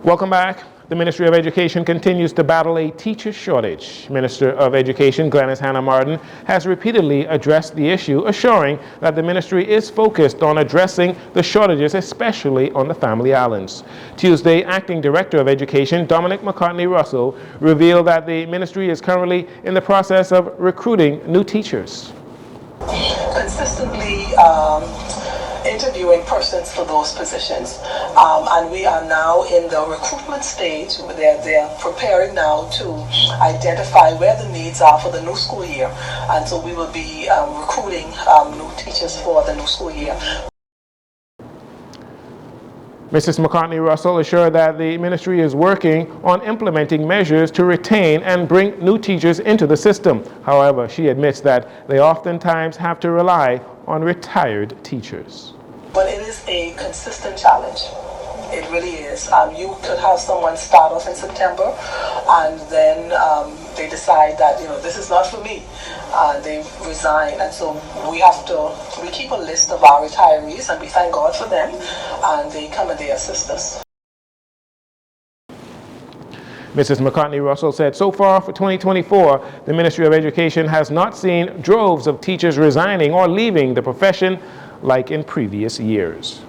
Welcome back. The Ministry of Education continues to battle a teacher shortage. Minister of Education Glenys Hannah Martin has repeatedly addressed the issue, assuring that the ministry is focused on addressing the shortages, especially on the Family Islands. Tuesday, Acting Director of Education Dominic McCartney Russell revealed that the ministry is currently in the process of recruiting new teachers. Consistently interviewing persons for those positions, and we are now in the recruitment stage. They're preparing now to identify where the needs are for the new school year, and so we will be recruiting new teachers for the new school year. Mrs. McCartney Russell assured that the ministry is working on implementing measures to retain and bring new teachers into the system. However, she admits that they oftentimes have to rely on retired teachers. But it is a consistent challenge. It really is. You could have someone start off in September, and then they decide that, this is not for me. They resign, and so we keep a list of our retirees, and we thank God for them, and they come and they assist us. Mrs. McCartney Russell said so far for 2024, the Ministry of Education has not seen droves of teachers resigning or leaving the profession like in previous years.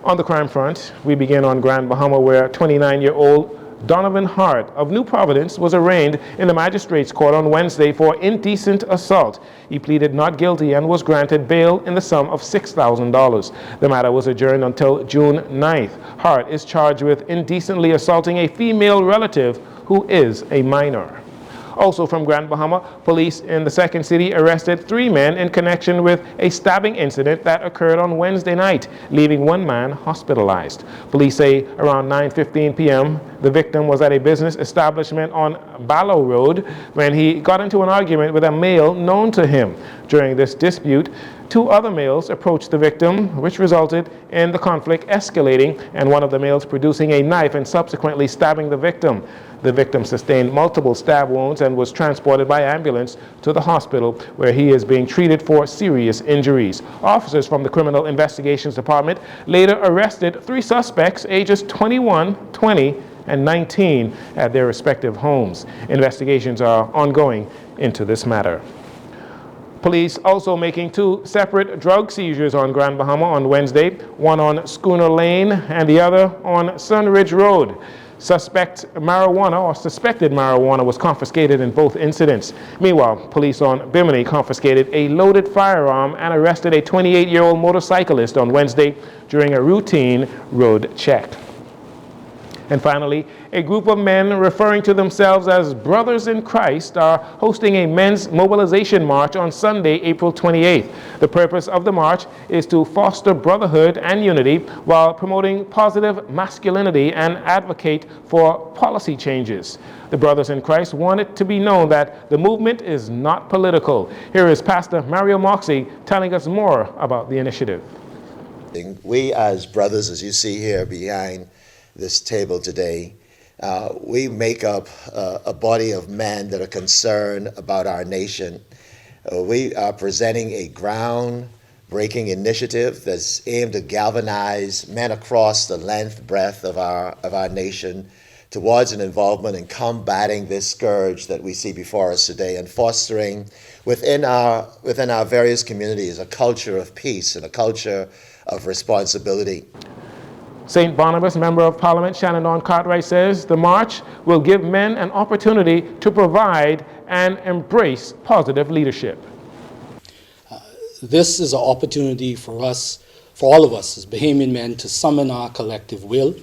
On the crime front, we begin on Grand Bahama, where 29-year-old Donovan Hart of New Providence was arraigned in the magistrate's court on Wednesday for indecent assault. He pleaded not guilty and was granted bail in the sum of $6,000. The matter was adjourned until June 9th. Hart is charged with indecently assaulting a female relative who is a minor. Also from Grand Bahama, police in the Second City arrested 3 men in connection with a stabbing incident that occurred on Wednesday night, leaving 1 man hospitalized. Police say around 9:15 p.m., the victim was at a business establishment on Barlow Road when he got into an argument with a male known to him. During this dispute, 2 other males approached the victim, which resulted in the conflict escalating and one of the males producing a knife and subsequently stabbing the victim. The victim sustained multiple stab wounds and was transported by ambulance to the hospital, where he is being treated for serious injuries. Officers from the Criminal Investigations Department later arrested 3 suspects ages 21, 20, and 19 at their respective homes. Investigations are ongoing into this matter. Police also making 2 separate drug seizures on Grand Bahama on Wednesday, one on Schooner Lane and the other on Sunridge Road. Suspected marijuana was confiscated in both incidents. Meanwhile, police on Bimini confiscated a loaded firearm and arrested a 28-year-old motorcyclist on Wednesday during a routine road check. And finally, a group of men referring to themselves as Brothers in Christ are hosting a men's mobilization march on Sunday, April 28th. The purpose of the march is to foster brotherhood and unity while promoting positive masculinity and advocate for policy changes. The Brothers in Christ want it to be known that the movement is not political. Here is Pastor Mario Moxie telling us more about the initiative. We as brothers, as you see here behind this table today, we make up a body of men that are concerned about our nation. We are presenting a ground-breaking initiative that's aimed to galvanize men across the length, breadth of our nation towards an involvement in combating this scourge that we see before us today and fostering within our various communities a culture of peace and a culture of responsibility. St. Barnabas Member of Parliament Shannon Cartright says the march will give men an opportunity to provide and embrace positive leadership. This is an opportunity for us, for all of us as Bahamian men, to summon our collective will,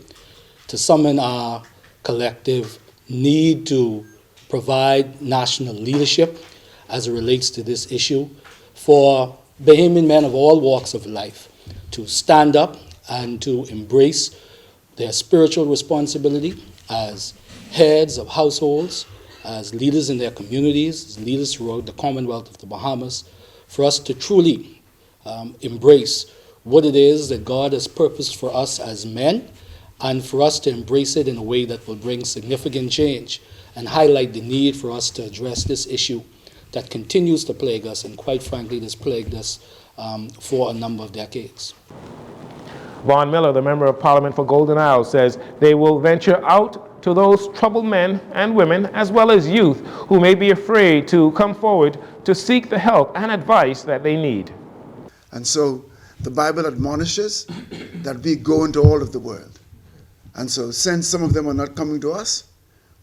to summon our collective need to provide national leadership as it relates to this issue, for Bahamian men of all walks of life to stand up and to embrace their spiritual responsibility as heads of households, as leaders in their communities, as leaders throughout the Commonwealth of the Bahamas, for us to truly embrace what it is that God has purposed for us as men, and for us to embrace it in a way that will bring significant change and highlight the need for us to address this issue that continues to plague us, and quite frankly, has plagued us for a number of decades. Vaughn Miller, the Member of Parliament for Golden Isle, says they will venture out to those troubled men and women, as well as youth, who may be afraid to come forward to seek the help and advice that they need. And so the Bible admonishes that we go into all of the world. And so since some of them are not coming to us,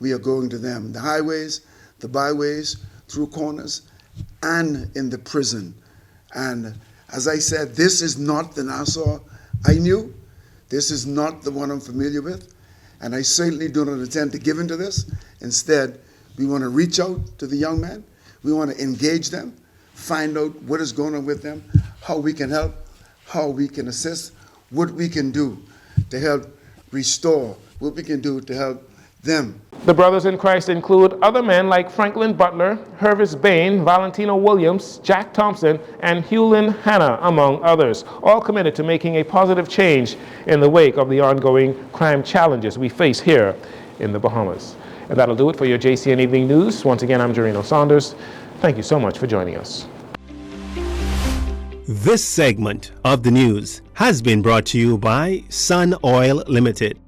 we are going to them. The highways, the byways, through corners, and in the prison. And as I said, this is not the Nassau I knew. This is not the one I'm familiar with. And I certainly do not intend to give into this. Instead, we want to reach out to the young men. We want to engage them, find out what is going on with them, how we can help, how we can assist, what we can do to help restore, what we can do to help them. The brothers in Christ include other men like Franklin Butler, Hervis Bain, Valentino Williams, Jack Thompson, and Hewlin Hanna, among others, all committed to making a positive change in the wake of the ongoing crime challenges we face here in the Bahamas. And that'll do it for your JCN Evening News. Once again, I'm Jarino Saunders. Thank you so much for joining us. This segment of the news has been brought to you by Sun Oil Limited.